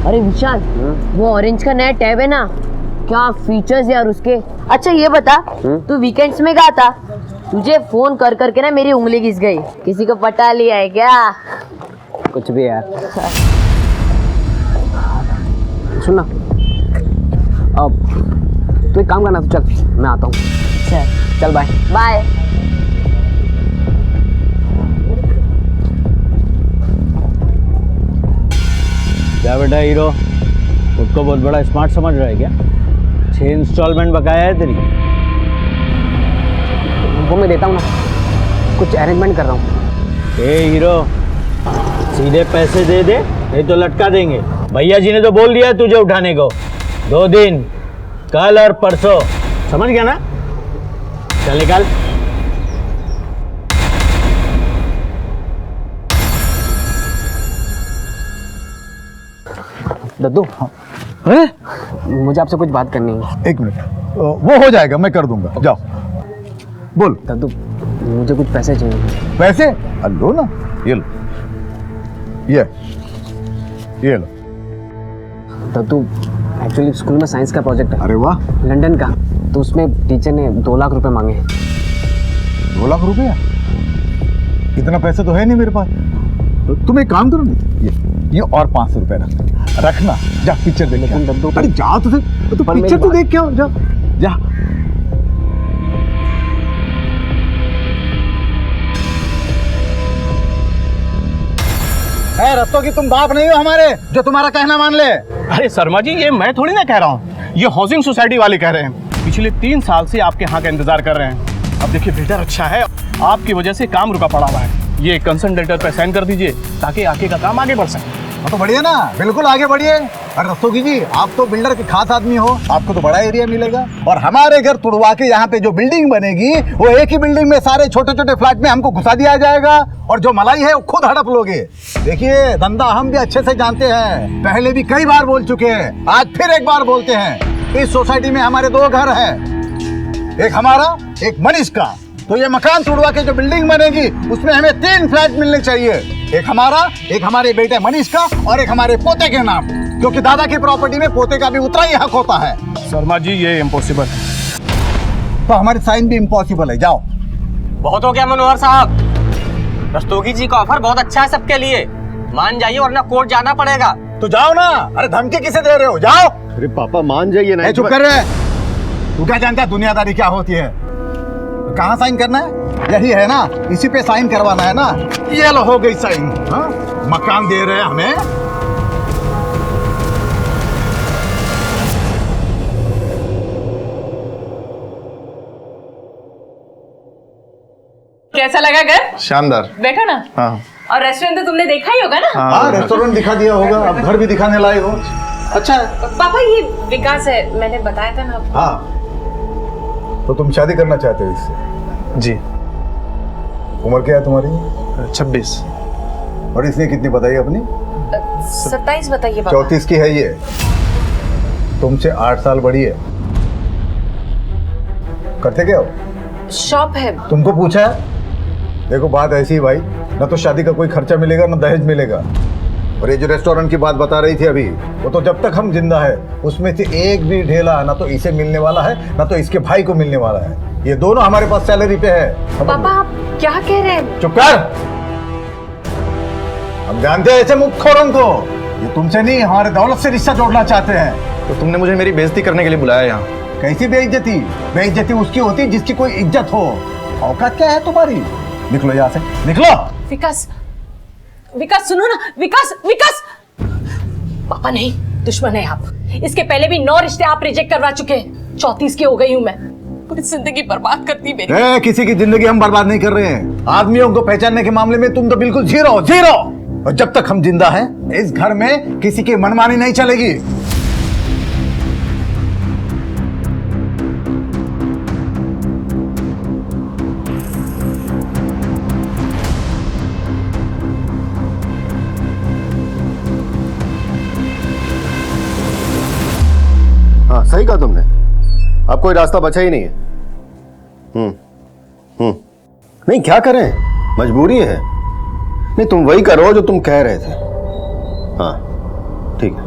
अरे विशाल, वो ऑरेंज का नया टैब है ना, क्या फीचर्स यार उसके। अच्छा ये बता, तू वीकेंड्स में कहाँ था? तुझे फोन कर करके ना मेरी उंगली घिस गई। किसी को पटा लिया है क्या? कुछ भी यार। सुन ना, अब तू एक काम करना, तो चल मैं आता हूँ। चल बाय बाय। क्या बेटा हीरो, खुद को बहुत बड़ा स्मार्ट समझ रहा है क्या? 6 इंस्टॉलमेंट बकाया है तेरी। वो मैं देता हूँ ना, कुछ अरेंजमेंट कर रहा हूँ। ए हीरो, सीधे पैसे दे दे, नहीं तो लटका देंगे। भैया जी ने तो बोल दिया तुझे उठाने को। 2 दिन, कल और परसों, समझ गया ना? चल निकाल। दद्दू, अरे मुझे आपसे कुछ बात करनी है। 1 मिनट, वो हो जाएगा, मैं कर दूंगा। जाओ बोल। दद्दू, मुझे कुछ पैसे चाहिए। पैसे? लो ना, ये लो, ये लो। दद्दू, एक्चुअली स्कूल में साइंस का प्रोजेक्ट है। अरे वाह, लंदन का। तो उसमें टीचर ने 2 लाख रुपए मांगे हैं। 2 लाख रुपया? इतना पैसा तो है नहीं मेरे पास। तो तुम एक काम करो ना, ये और 500 रुपए रखना। जा पिक्चर देख के आ। अरे जा, तुझे तो पिक्चर तो देख के आओ, जा जा। रस्तों की तुम बाप नहीं हो हमारे, जो तुम्हारा कहना मान ले। अरे शर्मा जी, ये मैं थोड़ी ना कह रहा हूँ, ये हाउसिंग सोसाइटी वाले कह रहे हैं। पिछले 3 साल से आपके यहाँ का इंतजार कर रहे हैं। अब देखिए बिल्डर अच्छा है, आपकी वजह से काम रुका पड़ा हुआ है। ये कंसर्न लेटर पे साइन कर दीजिए ताकि आगे का काम आगे बढ़ सके। तो बढ़िया ना, बिल्कुल आगे बढ़िए। और रस्तोगी जी, आप तो बिल्डर के खास आदमी हो, आपको तो बड़ा एरिया मिलेगा। और हमारे घर तुड़वा के यहाँ पे जो बिल्डिंग बनेगी, वो एक ही बिल्डिंग में सारे छोटे छोटे फ्लैट में हमको घुसा दिया जाएगा। और जो मलाई है वो खुद हड़प लोगे। देखिए, धंधा हम भी अच्छे से जानते हैं, पहले भी कई बार बोल चुके हैं, आज फिर एक बार बोलते हैं। इस सोसाइटी में हमारे 2 घर हैं, एक हमारा, एक मनीष का। तो ये मकान तोड़वा के जो बिल्डिंग बनेगी, उसमें हमें 3 फ्लैट मिलने चाहिए। एक हमारा, एक हमारे बेटे मनीष का, और एक हमारे पोते के नाम, क्योंकि दादा की प्रॉपर्टी में पोते का भी उतना ही हक होता है। शर्मा जी, ये इम्पॉसिबल है। तो हमारी साइन भी इम्पॉसिबल है। जाओ। बहुत हो गया मनोहर साहब, रस्तोगी जी का ऑफर बहुत अच्छा है सबके लिए, मान जाइए वरना कोर्ट जाना पड़ेगा। तो जाओ ना। अरे धमकी किसे दे रहे हो? जाओ। अरे पापा मान जाइए ना। चुप कर रहे। तू क्या जानता है दुनियादारी क्या होती है? कहाँ साइन करना है? यही है ना, इसी पे साइन करवाना है ना। ये लो, हो गई साइन। हाँ, मकान दे रहे हैं हमें। कैसा लगा घर? शानदार। बैठो ना। हाँ और रेस्टोरेंट तो तुमने देखा ही होगा ना? हाँ, रेस्टोरेंट दिखा दिया होगा, अब घर भी दिखाने लाए हो। अच्छा है। पापा, ये विकास है, मैंने बताया था ना आपको। हाँ, तो तुम शादी करना चाहते हो इससे? जी। उम्र क्या है तुम्हारी? 26। और इसने कितनी बताई अपनी? 27 बताइए पापा। 34 की है ये, तुमसे 8 साल बड़ी है। करते क्या हो? शॉप है। तुमको पूछा है? देखो बात ऐसी है भाई, ना तो शादी का कोई खर्चा मिलेगा, ना दहेज मिलेगा। और ये जो रेस्टोरेंट की बात बता रही थी अभी, वो तो जब तक हम जिंदा है, उसमें से एक भी ढेला ना तो इसे मिलने वाला है, ना तो इसके भाई को मिलने वाला है। ये दोनों हमारे पास सैलरी पे है। पापा आप क्या कह रहे हैं? चुप कर। हम जानते हैं ऐसे मुखोरों को, ये तुमसे नहीं हमारे दौलत से रिश्ता जोड़ना चाहते हैं। तो तुमने मुझे मेरी बेइज्जती करने के लिए बुलाया यहाँ? कैसी बेइज्जती? बेइज्जती उसकी होती जिसकी कोई इज्जत हो। औकात क्या है तुम्हारी? निकलो यहाँ से, निकलो। विकास, विकास सुनो ना। विकास, विकास। पापा नहीं, दुश्मन है आप। इसके पहले भी 9 रिश्ते आप रिजेक्ट करवा चुके हैं। 34 की हो गई हूँ मैं, पूरी जिंदगी बर्बाद करती मेरी। किसी की जिंदगी हम बर्बाद नहीं कर रहे हैं। आदमियों को पहचानने के मामले में तुम तो बिल्कुल जीरो जीरो। और जब तक हम जिंदा हैं, इस घर में किसी की मनमानी नहीं चलेगी। हाँ सही कहा तुमने, अब कोई रास्ता बचा ही नहीं है। नहीं क्या करें, मजबूरी है। नहीं तुम वही करो जो तुम कह रहे थे। हाँ ठीक है।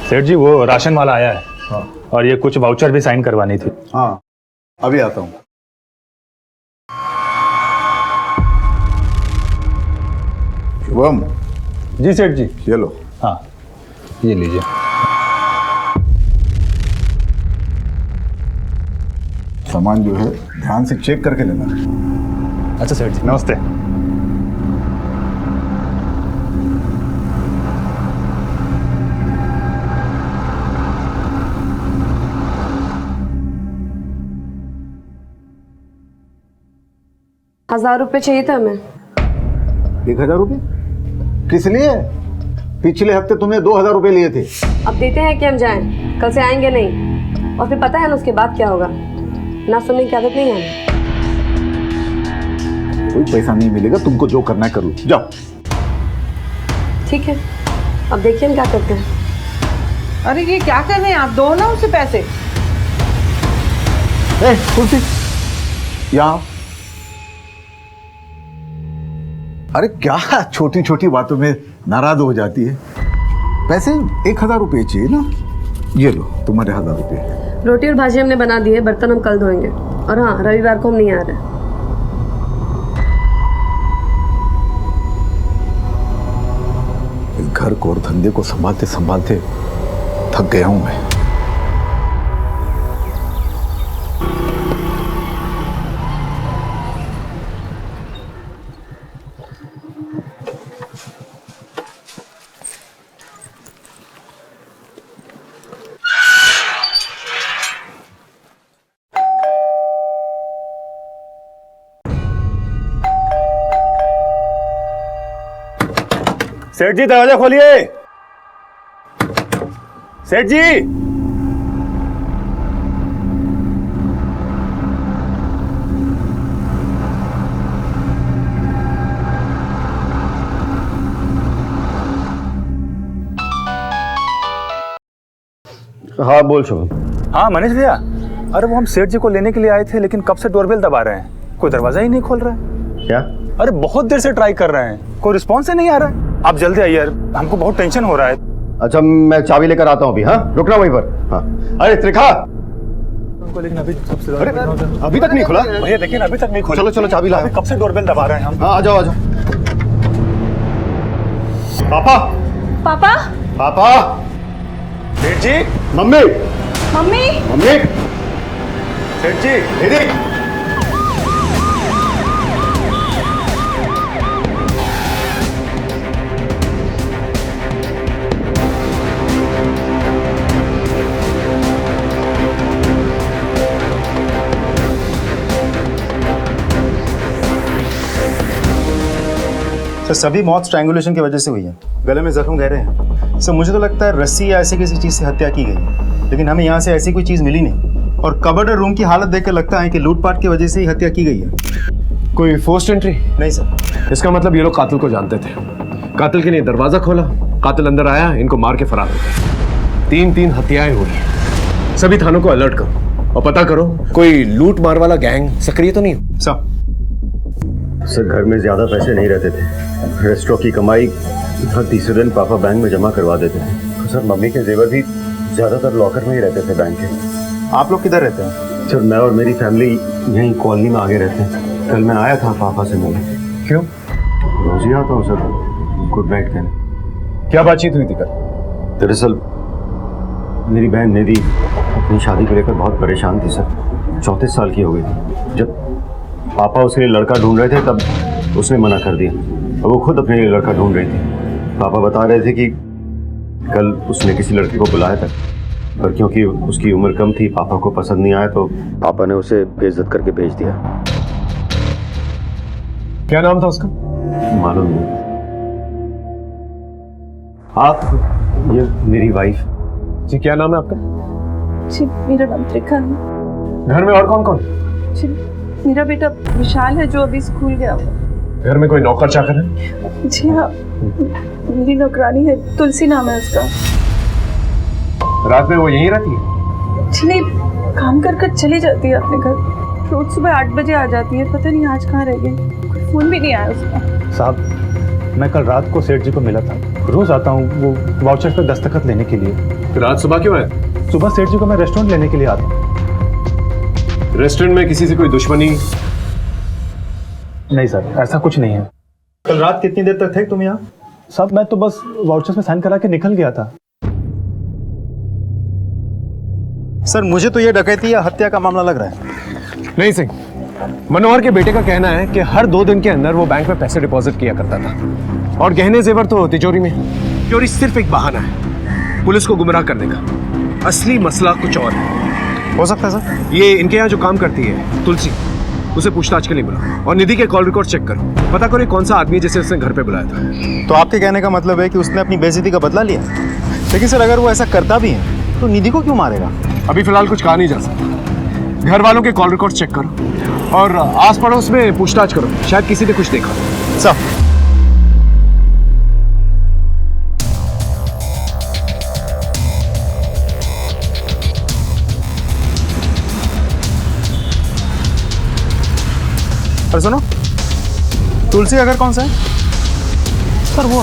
सेठ जी वो राशन वाला आया है और ये कुछ वाउचर भी साइन करवानी थी। हाँ अभी आता हूँ। शुभम। जी सेठ जी। ये लो। हाँ ये लीजिए। सामान जो है ध्यान से चेक करके लेना। अच्छा सेठ जी नमस्ते। ₹1000 चाहिए था हमें। 1000 रुपये किस लिए? पिछले हफ्ते तुमने 2000 रुपये लिए थे। अब देते हैं कि हम जाएं, कल से आएंगे नहीं। और फिर पता है ना उसके बाद क्या होगा, ना सुनने की आदत नहीं है। कोई पैसा नहीं मिलेगा, तुमको जो करना है कर लो, जाओ। ठीक है, अब देखिए हम क्या करते हैं। अरे ये क्या कर रहे हैं आप? दो ना उसे पैसे। कुर्सी यहाँ। अरे क्या छोटी छोटी बातों में नाराज हो जाती है। पैसे 1000 रुपये चाहिए ना, ये लो तुम्हारे 1000 रुपये। रोटी और भाजी हमने बना दी है, बर्तन हम कल धोएंगे। और हाँ, रविवार को हम नहीं आ रहे। इस घर को और धंधे को संभालते संभालते थक गया हूं मैं। सेठ जी दरवाजा खोलिए। सेठ जी हाँ बोल शुभम। हाँ मनीष भैया, अरे वो हम सेठ जी को लेने के लिए आए थे, लेकिन कब से डोरबेल दबा रहे हैं, कोई दरवाजा ही नहीं खोल रहा है। क्या? अरे बहुत देर से ट्राई कर रहे हैं, कोई रिस्पॉन्स ही नहीं आ रहा है। आप जल्दी आइए, हमको बहुत टेंशन हो रहा है। अच्छा मैं चाबी लेकर आता हूँ अभी। हाँ रुकना वहीं पर। हाँ अरे त्रिखा, लेकिन अभी अभी तक नहीं खुला भैया, लेकिन अभी तक नहीं खुला। चलो चलो चाबी लाओ। कब से डोरबेल दबा रहे हैं हम। हाँ आ जाओ आ जाओ। पापा पापा। पापा। सेठ जी। Mummy mummy. मम्मी। सेठ जी दीदी। सर सभी मौत स्ट्रैंगुलेशन की वजह से हुई है। गले में जख्म गहरे हैं। सर मुझे तो लगता है रस्सी या ऐसी किसी चीज़ से हत्या की गई है, लेकिन हमें यहाँ से ऐसी कोई चीज़ मिली नहीं। और कबर्ड और रूम की हालत देख कर लगता है कि लूटपाट की वजह से ही हत्या की गई है। कोई फोर्स्ड एंट्री? नहीं सर। इसका मतलब ये लोग कातिल को जानते थे। कातिल के लिए दरवाजा खोला, कातिल अंदर आया, इनको मार के फरार हो गए। 3 हत्याएं हुई। सभी थानों को अलर्ट करो और पता करो कोई लूट मार वाला गैंग सक्रिय तो नहीं। सर घर में ज्यादा पैसे नहीं रहते थे। रेस्टोरेंट की कमाई हर तीसरे दिन पापा बैंक में जमा करवा देते थे। तो सर मम्मी के जेवर भी ज्यादातर लॉकर में ही रहते थे बैंक के। आप लोग किधर रहते हैं? सर मैं और मेरी फैमिली यहीं कॉलोनी में आगे रहते हैं। कल मैं आया था पापा से मिलने। क्यों? रोज ही आता हूँ सर गुड नाइट कहने। क्या बातचीत हुई थी कल? दरअसल मेरी बहन निधि अपनी शादी को लेकर बहुत परेशान थी सर। 34 साल की हो गई थी। जब पापा उसके लिए लड़का ढूंढ रहे थे तब उसने मना कर दिया और वो खुद अपने लिए लड़का ढूंढ रही थी। पापा बता रहे थे कि कल उसने किसी लड़के को बुलाया था, पर क्योंकि उसकी उम्र कम थी पापा को पसंद नहीं आया तो पापा ने उसे बेइज्जत करके भेज दिया। क्या नाम था उसका? मालूम नहीं। आप ये मेरी वाइफ। जी क्या नाम है आपका? जी मेरा नाम त्रिखा है। घर में और कौन कौन? जी मेरा बेटा विशाल है जो अभी स्कूल गया हुआ। घर में कोई नौकर चाकर है? जी हाँ, मेरी नौकरानी है, तुलसी नाम है उसका। रात में वो यहीं रहती है? जी नहीं, काम कर कर चली जाती है अपने घर। रोज सुबह 8 बजे आ जाती है, पता नहीं आज कहाँ रह गई। फोन भी नहीं आया उसका। साहब मैं कल रात को सेठ जी को मिला था। रोज आता हूँ वो वाउचर पे दस्तखत लेने के लिए। फिर आज सुबह क्यों आए? सुबह सेठ जी को मैं रेस्टोरेंट लेने के लिए आता हूँ। रेस्टोरेंट में किसी से कोई दुश्मनी? नहीं सर, ऐसा कुछ नहीं है। कल रात कितनी देर तक थे तुम यहाँ? साहब मैं तो बस वाउचर्स में साइन करा के निकल गया था। सर मुझे तो ये डकैती या हत्या का मामला लग रहा है। नहीं सिंह, मनोहर के बेटे का कहना है कि हर 2 दिन के अंदर वो बैंक में पैसे डिपॉजिट किया करता था और गहने जेवर तो तिजोरी में। चोरी सिर्फ एक बहाना है पुलिस को गुमराह करने का। असली मसला कुछ और है। हो सकता है सर। ये इनके यहाँ जो काम करती है तुलसी, उसे पूछताछ के लिए बुलाओ और निधि के कॉल रिकॉर्ड चेक करो। पता करो कौन सा आदमी है जिसे उसने घर पे बुलाया था। तो आपके कहने का मतलब है कि उसने अपनी बेइज्जती का बदला लिया। लेकिन सर अगर वो ऐसा करता भी है तो निधि को क्यों मारेगा? अभी फिलहाल कुछ कहा नहीं जा सकता। घर वालों के कॉल रिकॉर्ड चेक करो और आस पड़ोस में पूछताछ करो, शायद किसी ने कुछ देखा। सर और सुनो, तुलसी का घर कौन सा है? सर वो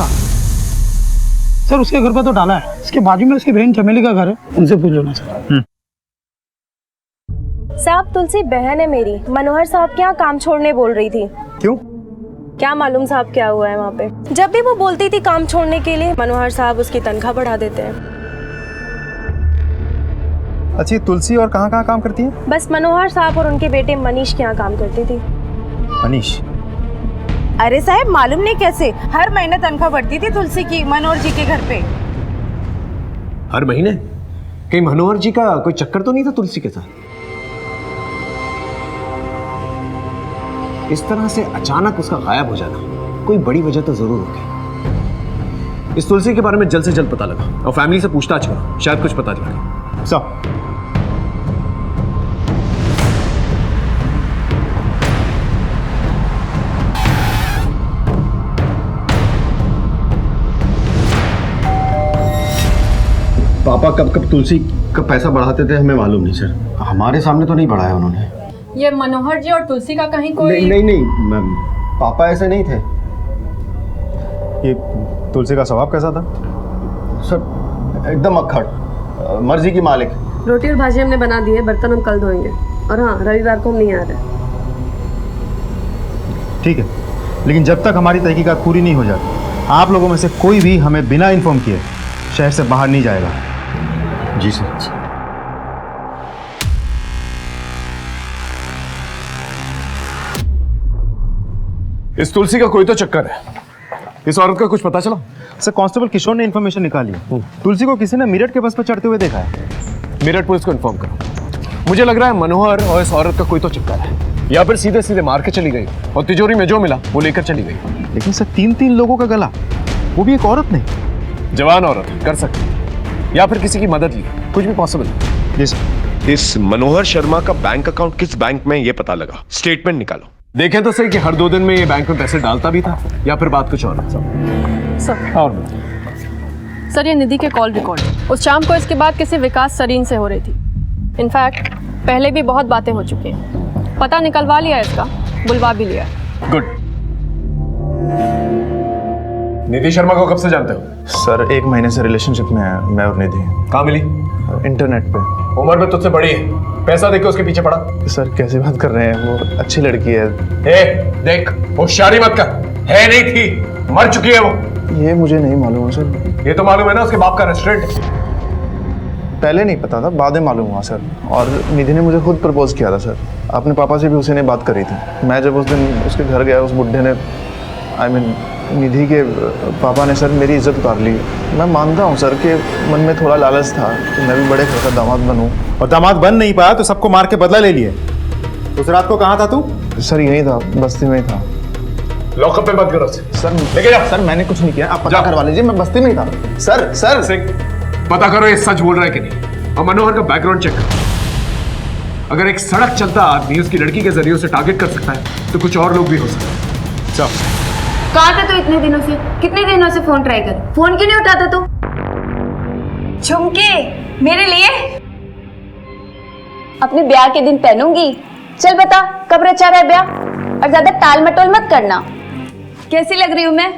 सर उसके घर पर तो डाला है, इसके बाजू में उसकी बहन चमेली का घर है, उनसे पूछ लो ना सर। साहब तुलसी बहन है मेरी, मनोहर साहब के यहाँ काम छोड़ने बोल रही थी। क्यों? क्या मालूम साहब क्या हुआ है वहाँ पे। जब भी वो बोलती थी काम छोड़ने के लिए, मनोहर साहब उसकी तनख्वाह बढ़ा देते हैं। अच्छी तुलसी और कहाँ काम करती है? बस मनोहर साहब और उनके बेटे मनीष के यहाँ काम करती थी। मनीष? अरे साहब मालूम नहीं कैसे हर महीने तनख्वाह बढ़ती थी तुलसी की मनोहर जी के घर पे। हर महीने? कहीं मनोहर जी का कोई चक्कर तो नहीं था तुलसी के साथ? इस तरह से अचानक उसका गायब हो जाना कोई बड़ी वजह तो जरूर होगी। इस तुलसी के बारे में जल्द से जल्द पता लगा और फैमिली से पूछताछ करो, शायद कुछ पता चले। सब पापा कब कब तुलसी का पैसा बढ़ाते थे हमें मालूम नहीं सर। हमारे सामने तो नहीं बढ़ाया उन्होंने। ये मनोहर जी और तुलसी का कहीं कोई नहीं मैम, पापा ऐसे नहीं थे। ये तुलसी का स्वभाव कैसा था? सर एकदम अक्खड़, मर्जी की मालिक। रोटी और भाजी हमने बना दी है, बर्तन हम कल धोएंगे। और हाँ, रविवार को हम नहीं आ रहे। ठीक है, लेकिन जब तक हमारी तहकीकात पूरी नहीं हो जाती आप लोगों में से कोई भी हमें बिना इन्फॉर्म किए शहर से बाहर नहीं जाएगा। जी सर। इस तुलसी का कोई तो चक्कर है। इस औरत का कुछ पता चला? सर कांस्टेबल किशोर ने इन्फॉर्मेशन निकाली है। तुलसी को किसी ने मेरठ के बस पर चढ़ते हुए देखा है। मेरठ पुलिस को इन्फॉर्म करो। मुझे लग रहा है मनोहर और इस औरत का कोई तो चक्कर है, या फिर सीधे सीधे मार के चली गई और तिजोरी में जो मिला वो लेकर चली गई। लेकिन सर 3 लोगों का गला, वो भी एक औरत ने। जवान औरत कर सकती, या फिर किसी की मदद ली, कुछ भी पॉसिबल है। इस मनोहर शर्मा का बैंक अकाउंट किस बैंक में ये पता लगा, स्टेटमेंट निकालो। देखें तो सही कि हर 2 दिन में ये बैंक में पैसे डालता भी था या फिर बात कुछ और है। सर और सर ये निधि के कॉल रिकॉर्ड उस शाम को इसके बाद किसी विकास सरीन से हो रही थी। इनफैक्ट पहले भी बहुत बातें हो चुकी हैं। पता निकलवा लिया इसका, बुलवा भी लिया। गुड। निधि शर्मा को कब से जानते हो? सर 1 महीने से रिलेशनशिप में है मैं और निधि। कहाँ मिली? इंटरनेट पे। उम्र में तुझसे बड़ी है, पैसा देके उसके पीछे पड़ा। सर कैसे बात कर रहे हैं, वो अच्छी लड़की है। देख होशियारी मत कर, है नहीं थी, मर चुकी है वो। ये मुझे नहीं मालूम है सर। ये तो मालूम है ना, उसके बाप का रेस्टोरेंट। पहले नहीं पता था, बाद में मालूम हुआ सर। और निधि ने मुझे खुद प्रपोज किया था सर। अपने पापा से भी उसी ने बात करी थी। मैं जब उस दिन उसके घर गया, उस बुढ़े ने निधि के पापा ने सर मेरी इज्जत उतार ली। मैं मानता हूँ सर कि मन में थोड़ा लालच था कि मैं भी बड़े घर का दामाद बनूं। और दामाद बन नहीं पाया तो सबको मार के बदला ले लिए। उस रात को कहाँ था तू? सर यहीं था, बस्ती में ही था। लॉकअप में मत करो सर। लेके जाओ। सर मैंने कुछ नहीं किया, आप पता करवा लीजिए, मैं बस्ती में ही था। सर पता करो ये सच बोल रहा है कि नहीं, और मनोहर का बैकग्राउंड चेक करो। अगर एक सड़क चलता आदमी उसकी लड़की के जरिए उसे टारगेट कर सकता है तो कुछ और लोग भी हो सकते हैं। चलो। कहाँ था तू इतने दिनों से? कितने दिनों से फोन ट्राई कर, फोन क्यों नहीं उठाता तू? झुमके मेरे लिए अपने ब्याह के दिन पहनूंगी। चल बता कब रचा रहा है ब्याह, और ज्यादा टाल मटोल मत करना। कैसी लग रही हूँ मैं?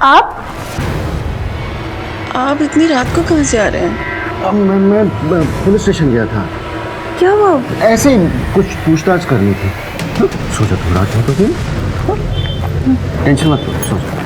आप इतनी रात को कहाँ से आ रहे हैं? अब मैं पुलिस स्टेशन गया था। क्या हुआ? ऐसे ही कुछ पूछताछ करनी थी। सोचा तुम रात हो तो फिर टेंशन मत लो, सोचा।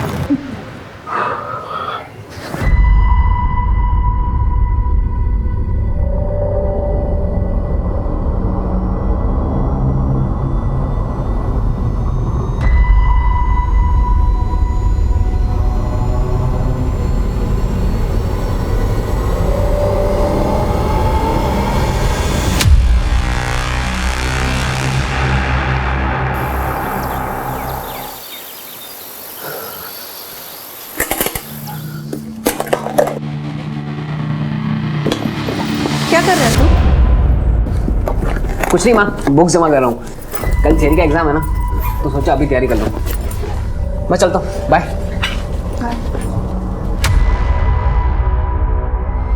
क्या कर रहे हो तुम? कुछ नहीं माँ, बुक जमा कर रहा हूँ। कल थ्योरी का एग्जाम है ना, तो सोचा अभी तैयारी कर लूँ। मैं चलता हूँ, बाय।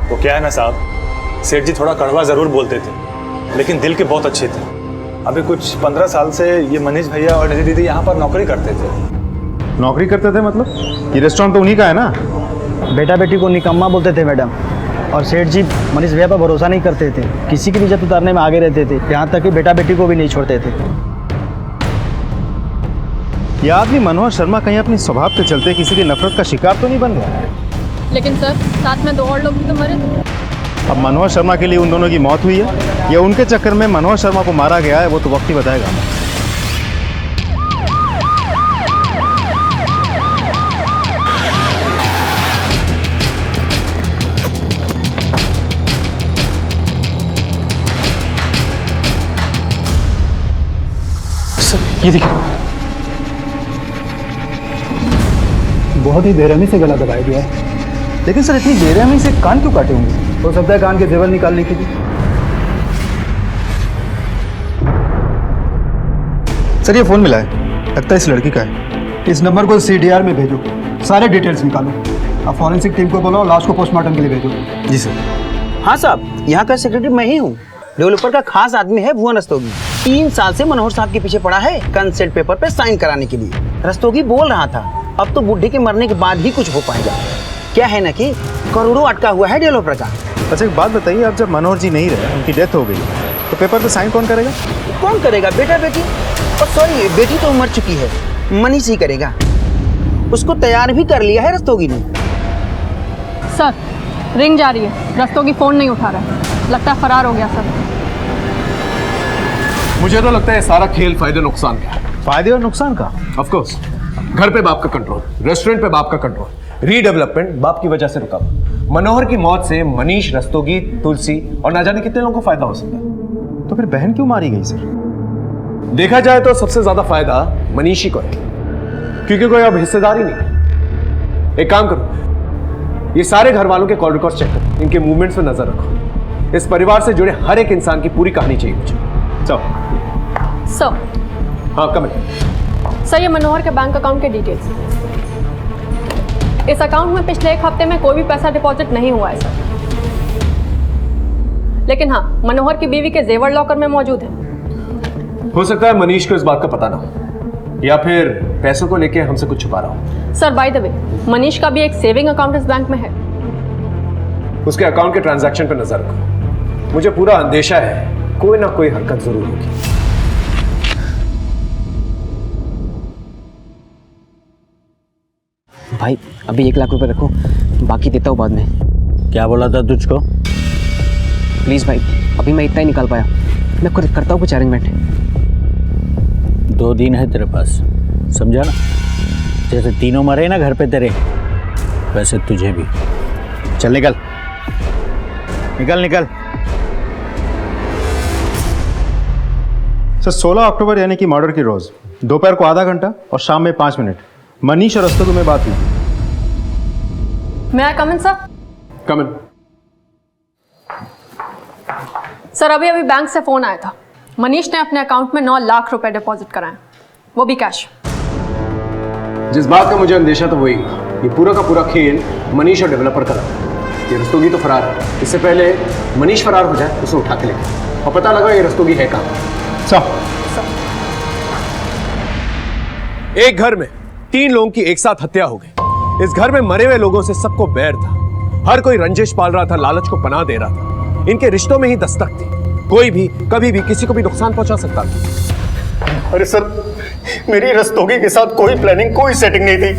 वो क्या है ना साहब, सेठ जी थोड़ा कड़वा जरूर बोलते थे, लेकिन दिल के बहुत अच्छे थे। अभी कुछ 15 साल से ये मनीष भैया और निधि दीदी यहाँ पर नौकरी करते थे। नौकरी करते थे मतलब? ये रेस्टोरेंट तो उन्हीं का है ना? बेटा बेटी को निकम्मा बोलते थे मैडम, और सेठ जी मनीष भैया पर भरोसा नहीं करते थे, किसी की भी इज्जत उतारने में आगे रहते थे, यहाँ तक कि बेटा बेटी को भी नहीं छोड़ते थे। यह आदमी मनोहर शर्मा कहीं अपनी स्वभाव के चलते किसी की नफरत का शिकार तो नहीं बन गया? लेकिन सर, साथ में 2 और लोग भी तो मरे थे। अब मनोहर शर्मा के लिए उन दोनों की मौत हुई है या उनके चक्कर में मनोहर शर्मा को मारा गया है, वो तो वक्त ही बताएगा। ये देखिए, बहुत ही बेरहमी से गला दबाया गया है। लेकिन सर इतनी बेरहमी से कान क्यों काटे होंगे? हो सकता है कान के जेवर निकालने के लिए। सर ये फोन मिला है, लगता है इस लड़की का है। इस नंबर को CDR में भेजो, सारे डिटेल्स निकालो। अब फॉरेंसिक टीम को बोलो, लाश को पोस्टमार्टम के लिए भेजो। जी सर। हाँ साहब, यहाँ का सेक्रेटरी मैं ही हूँ। डेवलपर का खास आदमी है भुवन रस्तोगी। 3 साल से मनोहर साहब के पीछे पड़ा है कंसेंट पेपर पे साइन कराने के लिए। रस्तोगी बोल रहा था अब तो बुढ़े के मरने के बाद ही कुछ हो पाएगा। क्या है ना कि करोड़ों अटका हुआ है डेवलपर का। अच्छा एक बात बताइए, अब जब मनोहर जी नहीं रहे, उनकी डेथ हो गई, तो पेपर पे साइन कौन करेगा? कौन करेगा? बेटा बेटी। और सॉरी, बेटी तो मर चुकी है, मनीष ही करेगा। उसको तैयार भी कर लिया है रस्तोगी ने। सर, रिंग जा रही है, रस्तोगी फोन नहीं उठा रहा है, लगता है फरार हो गया सर। मुझे तो लगता है सारा खेल फायदे नुकसान का है। फायदे और नुकसान का? ऑफ कोर्स, घर पे बाप का कंट्रोल, रेस्टोरेंट पे बाप का कंट्रोल, रीडेवलपमेंट बाप की वजह से रुका। मनोहर की मौत से मनीष, रस्तोगी, तुलसी और ना जाने कितने लोगों को फायदा हो सकता है। तो फिर बहन क्यों मारी गई सर? देखा जाए तो सबसे ज्यादा फायदा मनीष ही को है, क्योंकि कोई अब हिस्सेदार ही नहीं। एक काम करो, ये सारे घर वालों के कॉल रिकॉर्ड चेक करो, इनके मूवमेंट्स पे नजर रखो। इस परिवार से जुड़े हर एक इंसान की पूरी कहानी चाहिए मुझे। चलो। सर। हाँ कम है। सर, ये मनोहर के बैंक अकाउंट के डिटेल्स। इस अकाउंट में पिछले 1 हफ्ते में कोई भी पैसा डिपॉजिट नहीं हुआ है सर, लेकिन हाँ, मनोहर की बीवी के जेवर लॉकर में मौजूद है। हो सकता है मनीष को इस बात का पता ना हो, या फिर पैसों को लेके हमसे कुछ छुपा रहा हो। Sir by the way, Manish का भी एक सेविंग अकाउंट इस बैंक में है। उसके अकाउंट के ट्रांजैक्शन पर नजर रखो। मुझे पूरा अंदेशा है कोई ना कोई हरकत जरूर होगी। भाई अभी 1 लाख रुपए रखो, बाकी देता हूँ बाद में। क्या बोला था तुझको? प्लीज भाई, अभी मैं इतना ही निकाल पाया, मैं खुद करता हूँ कुछ अरेंजमेंट। 2 दिन है तेरे पास, समझा ना? जैसे तीनों मरे ना घर पे तेरे, वैसे तुझे भी। चल निकल निकल निकल। सर 16 अक्टूबर यानी कि मर्डर की रोज, दोपहर को आधा घंटा और शाम में 5 मिनट मनीष और रस्तोगी में बात हुई। मैं कम इन सर? कम इन। सर अभी अभी बैंक से फोन आया था, मनीष ने अपने अकाउंट में 9 लाख रुपए डिपॉजिट कराए, वो भी कैश। जिस बात का मुझे अंदेशा था वही, ये पूरा का पूरा खेल मनीष और डेवलपर का लगा। ये रस्तोगी तो फरार है, इससे पहले मनीष फरार हो जाए उसे उठा के लेके, और पता लगा ये रस्तोगी है कहाँ। एक घर में 3 लोगों की एक साथ हत्या हो गई। इस घर में मरे हुए लोगों से सबको बैर था। हर कोई रंजिश पाल रहा था, लालच को पनाह दे रहा था। इनके रिश्तों में ही दस्तक थी। कोई भी कभी भी किसी को भी नुकसान पहुंचा सकता था। अरे सर, मेरी रस्तोगी के साथ कोई प्लानिंग, कोई सेटिंग नहीं थी।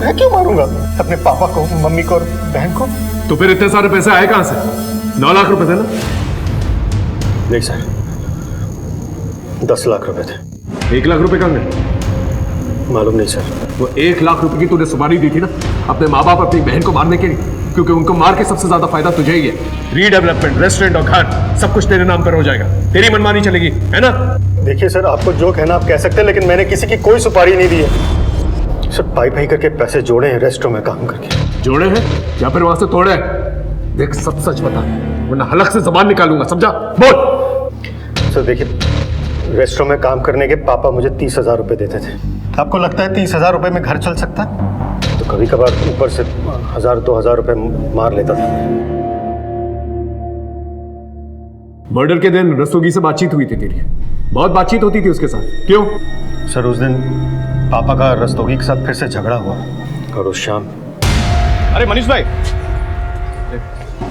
मैं क्यों मारूंगा अपने पापा को, मम्मी को और बहन को? तो फिर इतने सारे पैसे आए कहां से? 9 लाख रुपए थे ना? नहीं सर, 10 लाख रुपए थे। 1 लाख रुपए कहां गए? मालूम नहीं सर। वो 1 लाख रुपए की तूने सुपारी दी थी ना अपने माँ बाप अपनी बहन को मारने के लिए, क्योंकि उनको मार के सबसे ज्यादा फायदा तुझे ही है। रीडेवलपमेंट, रेस्टोरेंट और घर सब कुछ तेरे नाम पर हो जाएगा। तेरी मनमानी चलेगी, है ना? देखिए सर, आपको जो कहना आप कह सकते हैं, लेकिन मैंने किसी की कोई सुपारी नहीं दी है। सर, पाई करके पैसे जोड़े हैं रेस्टोरेंट में काम करके। जोड़े हैं या फिर वहां से तोड़े हैं? देख, सब सच बता, वरना हलक से जबान निकालूंगा, समझा? बोल। सर देखिए, रेस्टोरेंट में काम करने के पापा मुझे 30,000 रुपए देते थे। आपको लगता है 30,000 रुपए में घर चल सकता है? तो कभी कभार ऊपर से 1,000-2,000 रुपए मार लेता था। मर्डर के दिन रस्तोगी से बातचीत हुई थी तेरी? बहुत बातचीत होती थी उसके साथ, क्यों? सर, उस दिन पापा का रस्तोगी के साथ फिर से झगड़ा हुआ और उस शाम। अरे मनीष भाई,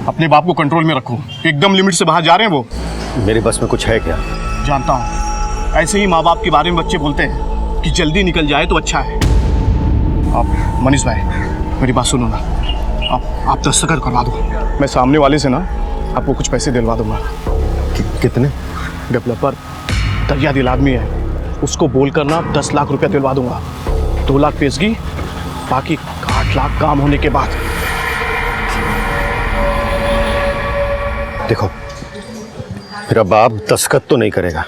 अपने बाप को कंट्रोल में रखो, एकदम लिमिट से बाहर जा रहे हैं वो। मेरे बस में कुछ है क्या? जानता हूँ, ऐसे ही माँ बाप के बारे में बच्चे बोलते हैं कि जल्दी निकल जाए तो अच्छा है। आप मनीष भाई, मेरी बात सुनो ना, आप दस्तखत करवा दो। मैं सामने वाले से ना आपको कुछ पैसे दिलवा दूंगा। कितने? डेवलपर दरिया दिल आदमी है, उसको बोलकर ना 10 लाख रुपया दिलवा दूंगा। 2 लाख पेशगी, बाकी 8 लाख काम होने के बाद। देखो, मेरा बाप दस्तखत तो नहीं करेगा,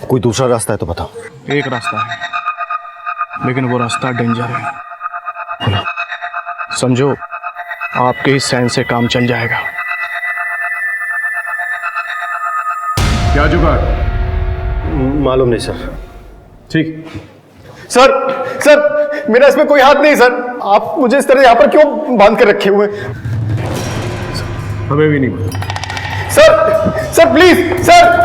कोई दूसरा रास्ता है तो बताओ। एक रास्ता है, लेकिन वो रास्ता डेंजर है। बोलो, समझो आपके ही साइन से काम चल जाएगा। क्या जुगाड़? मालूम नहीं सर। ठीक। सर, मेरा इसमें कोई हाथ नहीं सर। आप मुझे इस तरह यहाँ पर क्यों बांध कर रखे हुए? हमें भी नहीं मालूम। Sir please sir.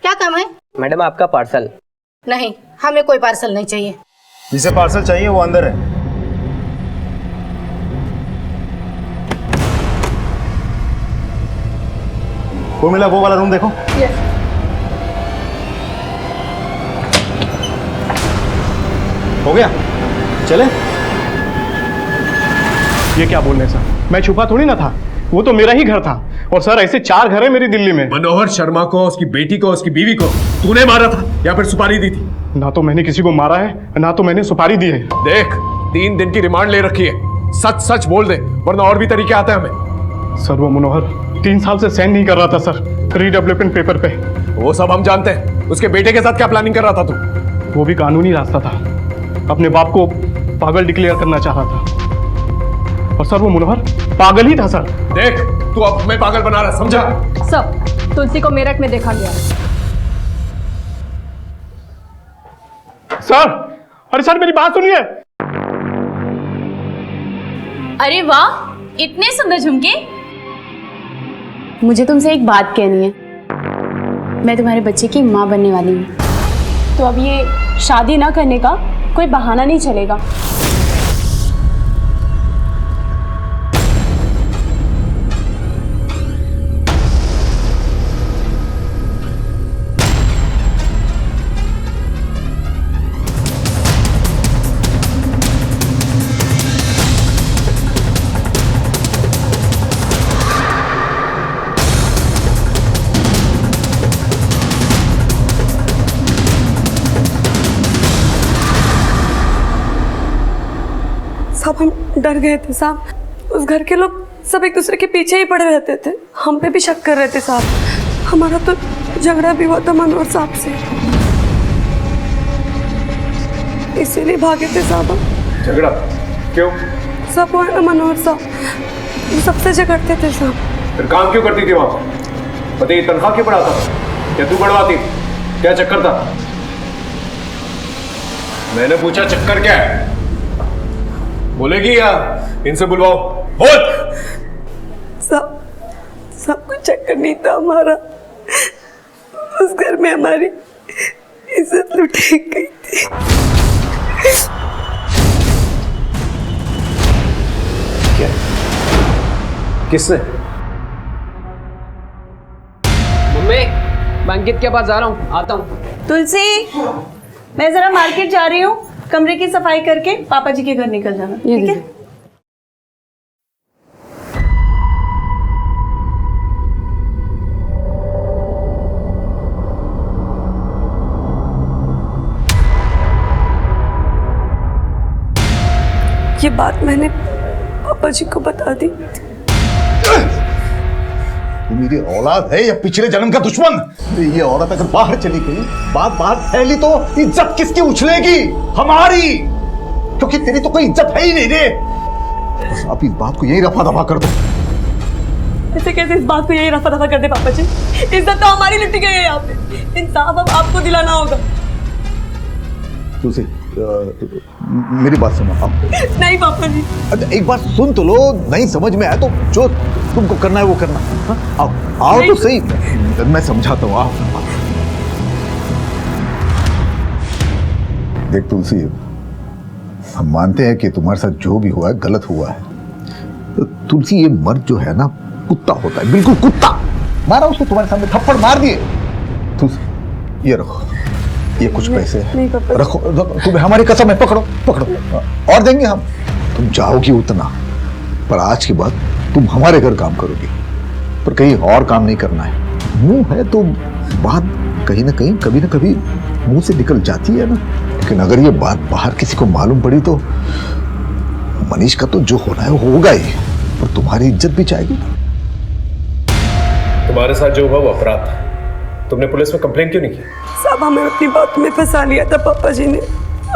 क्या काम है? मैडम आपका पार्सल। नहीं, हमें कोई पार्सल नहीं चाहिए। जिसे पार्सल चाहिए वो अंदर है। वो मिला, वो वाला रूम देखो। यस। हो गया, चले? ये क्या बोल रहे हैं सर? मैं छुपा थोड़ी ना था, वो तो मेरा ही घर था। और सर, ऐसे 4 घर है मेरी दिल्ली में। मनोहर शर्मा को, उसकी बेटी को, उसकी बीवी को तूने मारा था या फिर सुपारी दी थी? ना तो मैंने किसी को मारा है, ना तो मैंने सुपारी दी है। देख, 3 दिन की रिमांड ले रखी है, सच सच बोल दे, वरना और भी तरीके आते हैं हमें। सर, वो मनोहर 3 साल से साइन नहीं कर रहा था सर, रीडेवलपमेंट पेपर पे। वो सब हम जानते हैं। उसके बेटे के साथ क्या प्लानिंग कर रहा था तू? वो भी कानूनी रास्ता था, अपने बाप को पागल डिक्लेयर करना चाह रहा था। और सर, वो मनोहर पागल ही था सर। देख, तू अब हमें पागल बना रहा है, समझा? सर, तुलसी को मेरठ में देखा गया। सर, अरे सर, मेरी बात सुनिए। अरे वाह, इतने सुंदर झुमके। मुझे तुमसे एक बात कहनी है। मैं तुम्हारे बच्चे की माँ बनने वाली हूँ, तो अब ये शादी ना करने का कोई बहाना नहीं चलेगा। साहब, हम डर गए थे साहब। उस घर के लोग सब एक दूसरे के पीछे ही पड़े रहते थे, हम पे भी शक कर रहे थे साहब। हमारा तो झगड़ा भी हुआ था मनोहर साहब से, इसीलिए भागे थे साहब हम। झगड़ा क्यों? सब वो है ना मनोहर साहब, वो सबसे झगड़ते थे साहब। फिर काम क्यों करती थी वहां? पति की तनख्वाह क्यों बढ़ाता? क्या तू बढ़वाती? क्या चक्कर था? मैंने पूछा चक्कर क्या है? बोलेगी या इनसे बुलवाओ? बोल। सब कुछ चक्कर नहीं था हमारा। उस घर में हमारी इज्जत लुटी गई थी। क्या? किसने? मम्मी, मैं अंकित के पास जा रहा हूँ, आता हूँ। तुलसी, मैं जरा मार्केट जा रही हूँ, कमरे की सफाई करके पापा जी के घर निकल जाना, ठीक है? ये बात मैंने पापा जी को बता दी। ये मेरी औलाद है या पिछले जन्म का दुश्मन? ये औरत अगर बाहर चली गई, बात बाहर फैली तो इज्जत किसकी उछलेगी? हमारी, क्योंकि तेरी तो कोई इज्जत है ही नहीं रे। बस आप इस बात को यही रफा दफा कर दो। ऐसे कैसे इस बात को यही रफा दफा कर दे पापा जी? इज्जत तो हमारी लुटी गई है यहाँ पे। इंसाफ अब आपको दिलाना होगा। तुलसी, मेरी बात सुनो आप। नहीं पापा जी। अच्छा एक बार सुन तो लो, नहीं समझ में आया तो जो तुमको करना है वो करना। हाँ? आओ तो सही, मैं समझाता हूँ। आओ। देख तुलसी, हम मानते हैं कि तुम्हारे साथ जो भी हुआ है गलत हुआ है। तो तुलसी, ये मर्द जो है ना कुत्ता होता है, बिल्कुल कुत्ता। मारा उसको, तुम्हारे सामने थप्पड़ मार दिए। तुलसी ये रखो, ये कुछ पैसे रखो, तुम्हें हमारी कसम है, पकड़ो पकड़ो, और देंगे हम। तुम चाहोगी उतना, पर आज के बाद तुम हमारे घर काम करोगी, पर कहीं और काम नहीं करना है। मुंह है तो बात कहीं ना कहीं कभी ना कभी मुंह से निकल जाती है ना। लेकिन अगर ये बात बाहर किसी को मालूम पड़ी तो मनीष का तो जो होना है वो होगा ही, पर तुम्हारी इज्जत भी जाएगी। तुम्हारे साथ जो हुआ वो अपराध था। तुमने पुलिस में कंप्लेंट क्यों नहीं की? साहब, हमें अपनी बात में फंसा लिया था पापा जी ने,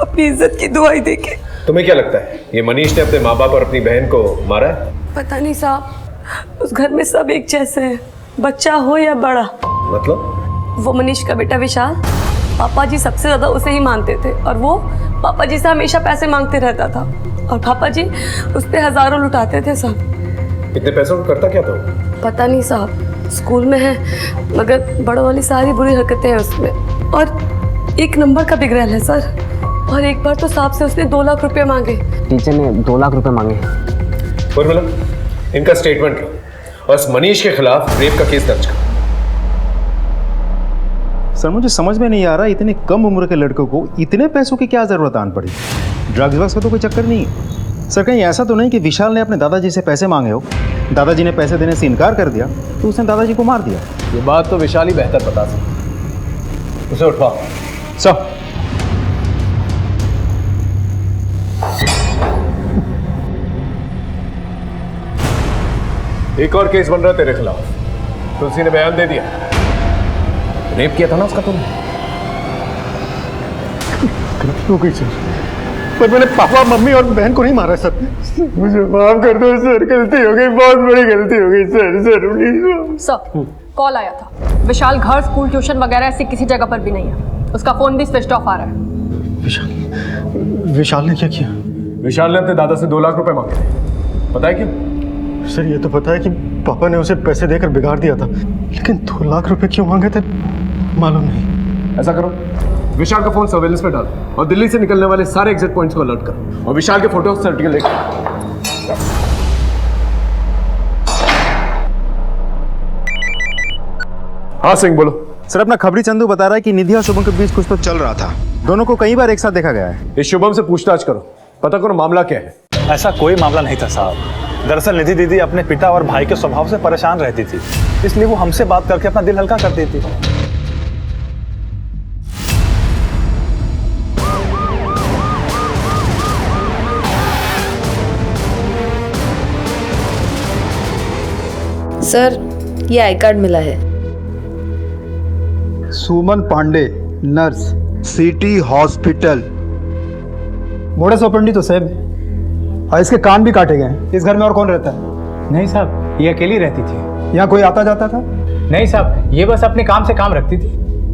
अपनी इज्जत की दुआई देके। तुम्हें क्या लगता है ये मनीष ने अपने माँ बाप और अपनी बहन को मारा है? पता नहीं साहब, उस घर में सब एक जैसे हैं, बच्चा हो या बड़ा। मतलब? वो मनीष का बेटा विशाल, पापा जी सबसे ज्यादा उसे ही मानते थे और वो पापा जी से हमेशा पैसे मांगते रहता था और पापा जी उस पे हजारों लुटाते थे साहब। इतने पैसों को करता क्या था? पता नहीं साहब, स्कूल में है मगर बड़ों वाली सारी बुरी हरकतें हैं उसमें, और एक नंबर का बिगड़ैल है सर। और एक बार तो साहब से उसने 2 लाख रुपए मांगे। टीचर ने 2 लाख रुपए मांगे। उर्मिला, इनका स्टेटमेंट लो और इस मनीष के खिलाफ रेप का केस दर्ज करो। सर मुझे समझ में नहीं आ रहा, इतने कम उम्र के लड़कों को इतने पैसों की क्या जरूरत आन पड़ी? ड्रग्स वग्स का तो कोई चक्कर नहीं है। सर कहीं ऐसा तो नहीं कि विशाल ने अपने दादाजी से पैसे मांगे हो, दादाजी ने पैसे देने से इनकार कर दिया तो उसने दादाजी को मार दिया? ये बात तो विशाल ही बेहतर बता सकता। उसे उठवाओ। सर एक और केस बन रहा है तेरे खिलाफ। तुलसी ने बयान दे दिया, रेप किया था ना उसका तुमने। गलती हो गई सर, पर मैंने पापा मम्मी और बहन को नहीं मारा सर। मुझे माफ कर दो सर, गलती हो गई, बहुत बड़ी गलती हो गई sir. Sir please. Sir call आया था, विशाल घर स्कूल ट्यूशन वगैरह ऐसी किसी जगह पर भी नहीं है, उसका फोन भी स्विच ऑफ आ रहा है। विशाल ने क्या किया? विशाल ने अपने दादा से 2 लाख रुपए मांगे थे। पता है क्यों? सर ये तो पता है कि पापा ने उसे पैसे देकर बिगाड़ दिया था, लेकिन 2 लाख रुपए क्यों मांगे थे मालूम नहीं। ऐसा करो, विशाल का फोन सर्वेलेंस पे डालो और दिल्ली से निकलने वाले सारे एग्जिट पॉइंट्स को अलर्ट करो और विशाल के फोटो सर्टिफिकेट लेकर। हाँ सिंह बोलो। सर अपना खबरी चंदू बता रहा है कि निधि और शुभम के बीच कुछ तो चल रहा था, दोनों को कई बार एक साथ देखा गया है। इस शुभम से पूछताछ करो, पता करो मामला क्या है। ऐसा कोई मामला नहीं था साहब। दरअसल निधि दीदी अपने पिता और भाई के स्वभाव से परेशान रहती थी, इसलिए वो हमसे बात करके अपना दिल हल्का करती थी। सर ये आई कार्ड मिला है। Suman Pandey, nurse, city hospital. Modus operandi तो सेम है और इसके कान भी काटे गए हैं। इस घर में और कौन रहता है? नहीं साहब, ये अकेली रहती थी। यहाँ कोई आता जाता था? नहीं साहब, ये बस अपने काम से काम रखती थी।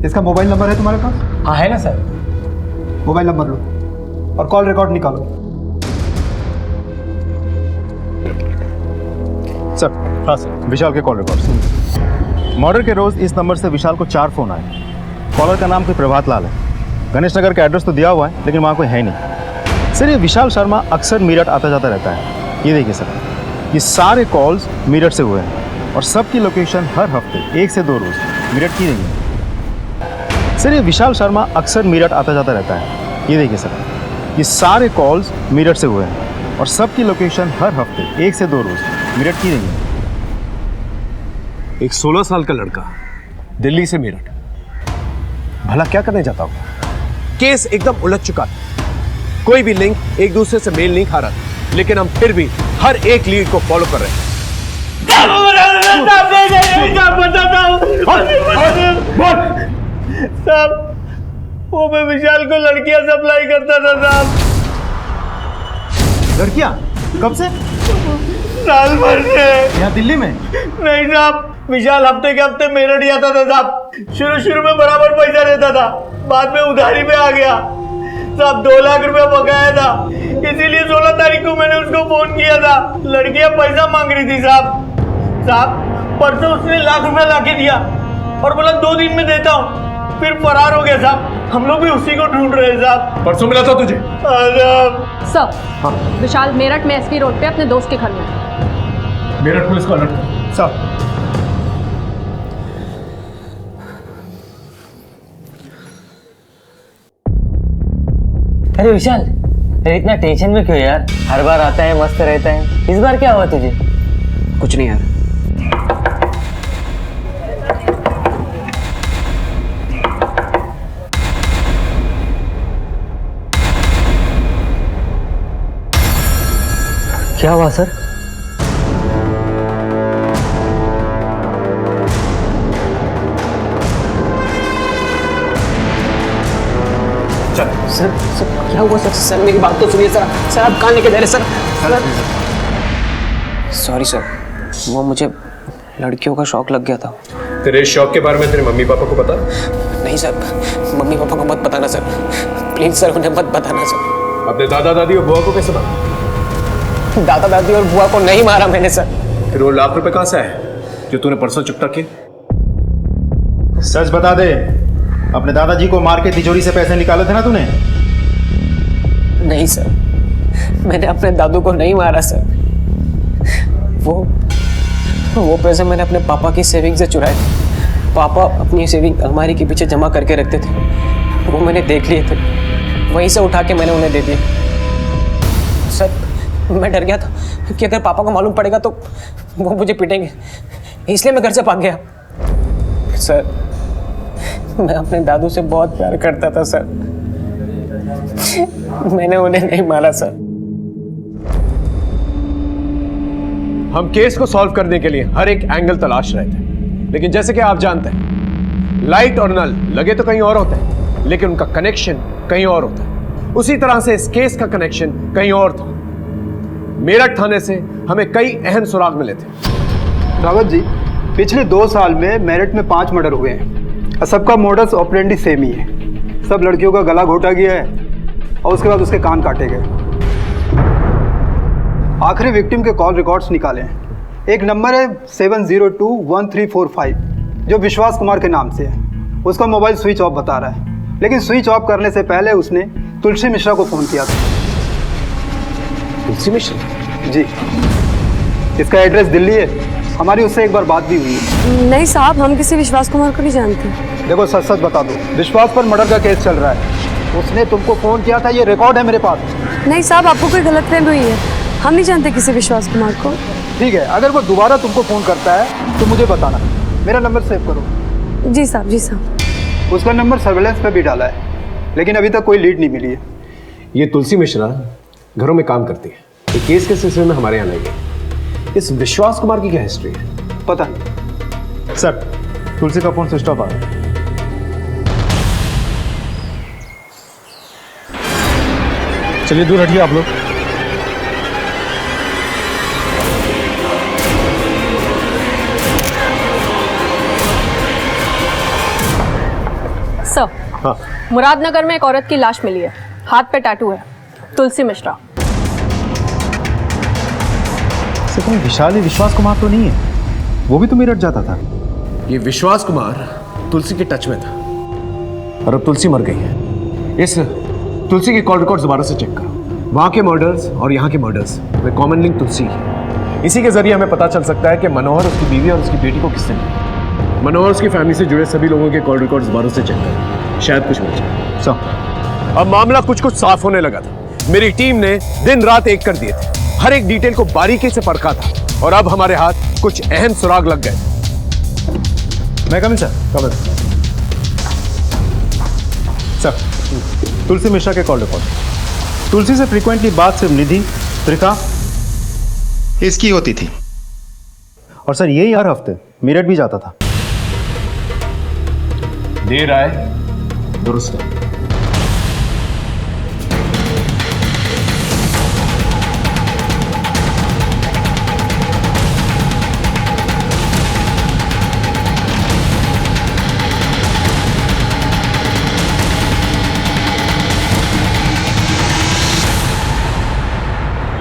इसका मोबाइल नंबर है तुम्हारे पास? हाँ है ना सर। मोबाइल नंबर लो और कॉल रिकॉर्ड निकालो। सर। हाँ सर। विशाल के कॉल रिकॉर्ड। मर्डर के रोज इस नंबर से विशाल को 4 फोन आए। कॉलर का नाम कोई प्रभात लाल है। गणेश नगर का एड्रेस तो दिया हुआ है लेकिन वहाँ कोई है नहीं। सर ये विशाल शर्मा अक्सर मीरठ आता जाता रहता है। ये देखिए सर, ये सारे कॉल्स मीरठ से हुए हैं और सबकी लोकेशन हर हफ्ते 1 से 2 रोज मीरठ की रही है। सर ये विशाल शर्मा अक्सर मीरठ आता जाता रहता है। ये देखिए सर, ये सारे कॉल्स मीरठ से हुए हैं और सबकी लोकेशन हर हफ्ते 1 से 2 रोज मीरठ की रही है। एक 16 साल का लड़का दिल्ली से मेरठ, भला क्या करने जाता हूं? केस एकदम उलझ चुका है। कोई भी लिंक एक दूसरे से मेल नहीं खा रहा, लेकिन हम फिर भी हर एक लीड को फॉलो कर रहे हैं। साहब, वो मैं विशाल को लड़कियां सप्लाई करता था साहब। लड़कियां? कब से? साल भर से। यहाँ दिल्ली में? नहीं साहब, विशाल हफ्ते के हफ्ते मेरठ ही आता था साहब। शुरू में बराबर पैसा देता था, बाद में उधारी पे आ गया साहब। 2 लाख रुपया बकाया था, इसीलिए 16 तारीख को मैंने उसको फोन किया था। लड़कियां पैसा मांग रही थी साहब। परसों उसने 1 लाख रुपया लाके दिया और बोला 2 दिन में देता हूँ, फिर फरार हो गया साहब। हम लोग भी उसी को ढूंढ रहे हैं साहब। परसों मिला था तुझे? सर, विशाल मेरठ में एसपी रोड पे अपने दोस्त के घर में। मेरठ पुलिस को अलर्ट कर। साहब। अरे विशाल, अरे इतना टेंशन में क्यों यार? हर बार आता है मस्त रहता है, इस बार क्या हुआ तुझे? कुछ नहीं यार। क्या हुआ सर? सर क्या हुआ सर? सर मेरी बात तो सुनिए सर। सर आप कहाँ लेके जा रहे सर? सॉरी सर, वो मुझे लड़कियों का शौक लग गया था। तेरे शौक के बारे में तेरे मम्मी पापा को पता? नहीं सर, मम्मी पापा को मत बताना सर, प्लीज सर, उन्हें मत बताना सर। अपने दादा दादी और बुआ को कैसे पता? दादा दादी और बुआ को नहीं मारा मैंने सर। फिर वो 1 लाख रुपए कहाँ से आए जो तूने परसों चुकता किए? सच बता दे, अपने दादाजी को मार के तिजोरी से पैसे निकाले थे ना तूने? नहीं सर, मैंने अपने दादू को नहीं मारा सर। वो पैसे मैंने अपने पापा की सेविंग से चुराए थे। पापा अपनी सेविंग अलमारी के पीछे जमा करके रखते थे, वो मैंने देख लिए थे, वहीं से उठा के मैंने उन्हें दे दिए। सर मैं डर गया था कि अगर पापा को मालूम पड़ेगा तो वो मुझे पीटेंगे, इसलिए मैं घर से भाग गया। सर मैं अपने दादू से बहुत प्यार करता था सर, मैंने उन्हें नहीं मारा सर। हम केस को सॉल्व करने के लिए हर एक एंगल तलाश रहे थे, लेकिन जैसे कि आप जानते हैं, लाइट और नल लगे तो कहीं और होते हैं, लेकिन उनका कनेक्शन कहीं और होता है। उसी तरह से इस केस का कनेक्शन कहीं और था। मेरठ थाने से हमें कई अहम सुराग मिले थे। रावत जी, पिछले 2 साल में मेरठ में 5 मर्डर हुए हैं और सबका मोडस ऑपरेंडी सेम ही है। सब लड़कियों का गला घोटा गया है और उसके बाद उसके कान काटे गए। आखिरी विक्टिम के कॉल रिकॉर्ड्स निकाले हैं। एक नंबर है 7021345 जो विश्वास कुमार के नाम से है। उसका मोबाइल स्विच ऑफ बता रहा है, लेकिन स्विच ऑफ करने से पहले उसने तुलसी मिश्रा को फ़ोन किया था। तुलसी मिश्रा? जी, इसका एड्रेस दिल्ली है। हमारी उससे एक बार बात भी हुई है। नहीं साहब, हम किसी विश्वास कुमार को नहीं जानते। देखो सच सच बता दो, विश्वास पर मर्डर का केस चल रहा है। उसने तुमको फ़ोन किया था, ये रिकॉर्ड है मेरे पास। नहीं साहब, आपको कोई गलतफहमी हुई है, हम नहीं जानते किसी विश्वास कुमार को। ठीक है, अगर वो दोबारा तुमको फ़ोन करता है तो मुझे बताना। मेरा नंबर सेव करो। जी साहब, जी साहब। उसका नंबर सर्वेलेंस पे भी डाला है, लेकिन अभी तक कोई लीड नहीं मिली है। ये तुलसी मिश्रा घरों में काम करती है। ये केस के सिलसिले में हमारे यहाँ नहीं गई। इस विश्वास कुमार की क्या हिस्ट्री है? पता नहीं सर। तुलसी का फोन स्विच ऑफ आ गया। चलिए दूर हटिए आप लोग। हाँ। मुरादनगर में एक औरत की लाश मिली है, हाथ पे टैटू है, तुलसी मिश्रा। कोई विशाल ही विश्वास कुमार तो नहीं है? वो भी तो मेरठ जाता था। ये विश्वास कुमार तुलसी के टच में था और अब तुलसी मर गई है। इस तुलसी के कॉल रिकॉर्ड दोबारा से चेक करो। वहां के मर्डर्स और यहाँ के मर्डर्स में कॉमन लिंक तुलसी है। इसी के जरिए हमें पता चल सकता है कि मनोहर उसकी बीवी और उसकी बेटी को किसने मारा। मनोहर उसकी फैमिली से जुड़े सभी लोगों के कॉल रिकॉर्ड्स दोबारा से चेक करो, शायद कुछ मिल जाए। अब मामला कुछ कुछ साफ होने लगा था। मेरी टीम ने दिन रात एक कर दिए थे, हर एक डिटेल को बारीकी से परखा था और अब हमारे हाथ कुछ अहम सुराग लग गए। मैं coming sir? Coming sir. Tulsi Mishra के कॉल रिकॉर्ड। तुलसी से फ्रीक्वेंटली बात सिर्फ निधि, त्रिका इसकी होती थी और सर यही हर हफ्ते मेरठ भी जाता था। देर आए दुरुस्त आए।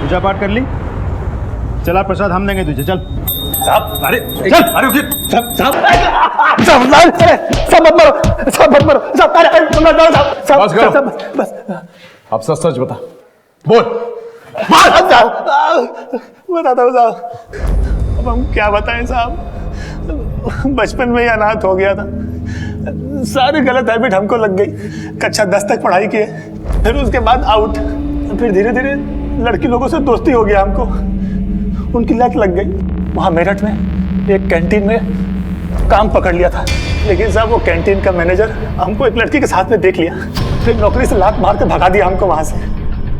पूजा पाठ कर ली? चला प्रसाद हम देंगे तुझे, चल। साहब अरे चल। अरे रुकिए साहब सब मत मरो, सब मत मरो, सब बस करो। बस अब सच सच बता, बोल। बताता हूँ साहब। अब हम क्या बताएं साहब, बचपन में ही अनाथ हो गया था, सारी गलत हैबिट हमको लग गई। कक्षा 10 तक पढ़ाई किए, फिर उसके बाद आउट, फिर धीरे धीरे लड़की लोगों से दोस्ती हो गया हमको, उनकी लत लग गई। वहाँ मेरठ में एक कैंटीन में काम पकड़ लिया था, लेकिन साहब वो कैंटीन का मैनेजर हमको एक लड़की के साथ में देख लिया, फिर नौकरी से लात मार के भगा दिया हमको वहाँ से।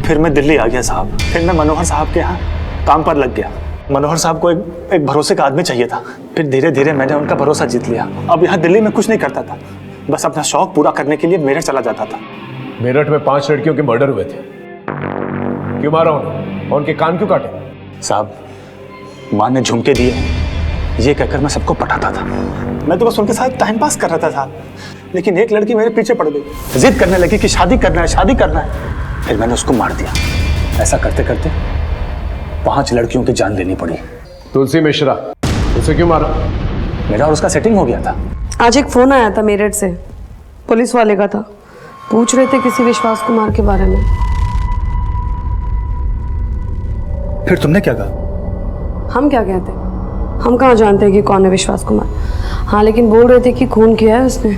फिर मैं दिल्ली आ गया साहब, फिर मैं मनोहर साहब के यहाँ काम पर लग गया। मनोहर साहब को एक भरोसे का आदमी चाहिए था, फिर धीरे धीरे मैंने उनका भरोसा जीत लिया। अब यहाँ दिल्ली में कुछ नहीं करता था, बस अपना शौक पूरा करने के लिए मेरठ चला जाता था। मेरठ में 5 लड़कियों के मर्डर हुए थे, क्यों मारा उन्हें और उनके कान क्यों काटे? साहब माँ ने झुमके दिए ये कहकर मैं सबको पटाता था, मैं तो बस उनके साथ टाइम पास कर रहा था साहब। लेकिन एक लड़की मेरे पीछे पड़ गई, जिद करने लगी कि शादी करना है, शादी करना है। फिर मैंने उसको मार दिया। ऐसा करते करते 5 लड़कियों की जान लेनी पड़ी। तुलसी मिश्रा, उसे क्यों मारा? मेरा और उसका सेटिंग हो गया था। आज एक फोन आया था मेरठ से, पुलिस वाले का था, पूछ रहे थे किसी विश्वास कुमार के बारे में। फिर तुमने क्या कहा? हम क्या कहते, हम कहाँ जानते हैं कि कौन है विश्वास कुमार। हाँ लेकिन बोल रहे थे कि खून किया है उसने।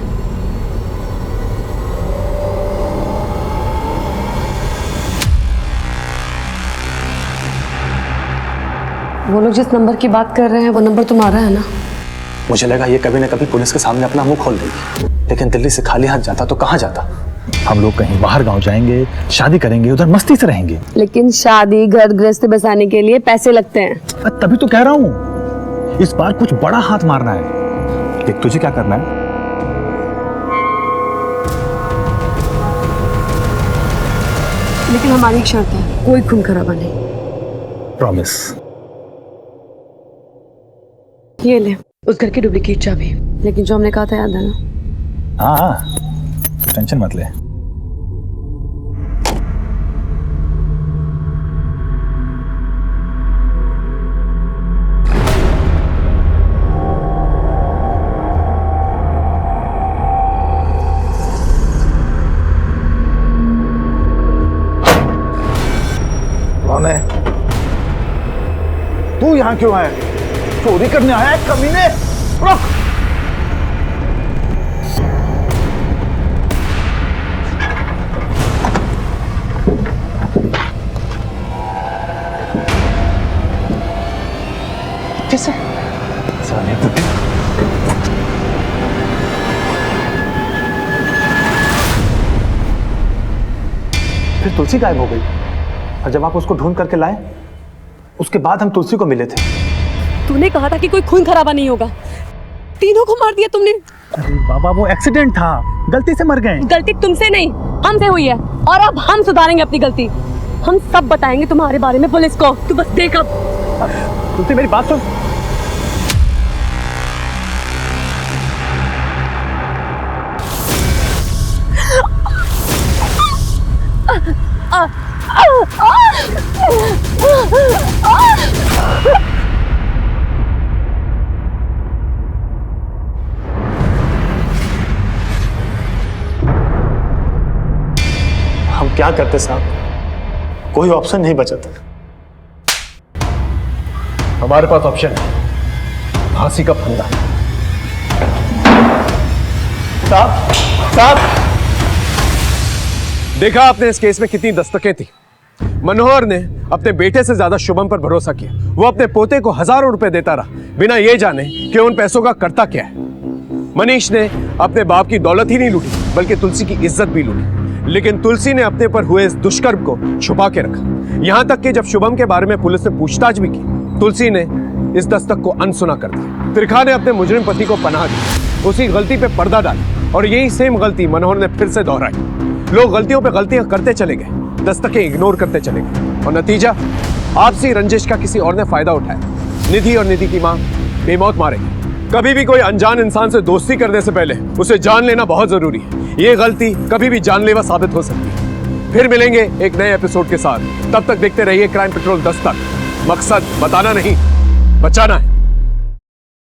वो लोग जिस नंबर की बात कर रहे हैं वो नंबर तुम्हारा है ना? मुझे लगा ये कभी न कभी पुलिस के सामने अपना मुंह खोल देगी, लेकिन दिल्ली से खाली हाथ जाता तो कहाँ जाता। हम लोग कहीं बाहर गांव जाएंगे, शादी करेंगे, उधर मस्ती से रहेंगे। लेकिन शादी घर गृहस्थ बसाने के लिए पैसे लगते हैं। तभी तो कह रहा हूँ इस बार कुछ बड़ा हाथ मारना है। देख तुझे क्या करना है, लेकिन हमारी एक शर्त है, कोई खून खराबा नहीं। प्रॉमिस। ये ले उस घर की डुप्लीकेट चाबी, लेकिन जो हमने कहा था याद है ना? हाँ टेंशन मत ले। कौन है? तू यहाँ क्यों आया? चोरी करने आया है कमीने? रुक! कैसे? साले बुड्ढे। फिर तुलसी गायब हो गई और जब आप उसको ढूंढ करके लाए उसके बाद हम तुलसी को मिले थे। तूने कहा था कि कोई खून खराबा नहीं होगा, तीनों को मार दिया तुमने। अरे बाबा वो एक्सीडेंट था, गलती से मर गए। गलती तुमसे नहीं हमसे हुई है और अब हम सुधारेंगे अपनी गलती। हम सब बताएंगे तुम्हारे बारे में पुलिस को, तू बस देख। अब तुलसी मेरी बात सुन। हम क्या करते साहब, कोई ऑप्शन नहीं बचा था। हमारे पास ऑप्शन है, फांसी का फंदा। साहब साहब, देखा आपने इस केस में कितनी दस्तकें थी। मनोहर ने अपने बेटे से ज्यादा शुभम पर भरोसा किया। वो अपने पोते को हजारों रुपए देता रहा बिना ये जाने कि उन पैसों का करता क्या है। मनीष ने अपने बाप की दौलत ही नहीं लूटी बल्कि तुलसी की इज्जत भी लूटी। लेकिन तुलसी ने अपने पर हुए इस दुष्कर्म को छुपा के रखा। यहां तक कि जब शुभम के बारे में पुलिस ने पूछताछ भी की, तुलसी ने इस दस्तक को अनसुना कर दिया। त्रिखा ने अपने मुजरिम पति को पनाह दी, उसी गलती पे पर्दा डाला और यही सेम गलती मनोहर ने फिर से दोहराई। लोग गलतियों पे गलतियां करते चले गए, दस्तकें इग्नोर करते चले गए और नतीजा आपसी रंजिश का किसी और ने फायदा उठाया। निधि और निधि की मां बेमौत मारे। कभी भी कोई अनजान इंसान से दोस्ती करने से पहले उसे जान लेना बहुत जरूरी है। ये गलती कभी भी जानलेवा साबित हो सकती है। फिर मिलेंगे एक नए एपिसोड के साथ। तब तक देखते रहिए क्राइम पेट्रोल दस्तक। मकसद बताना नहीं, बचाना है।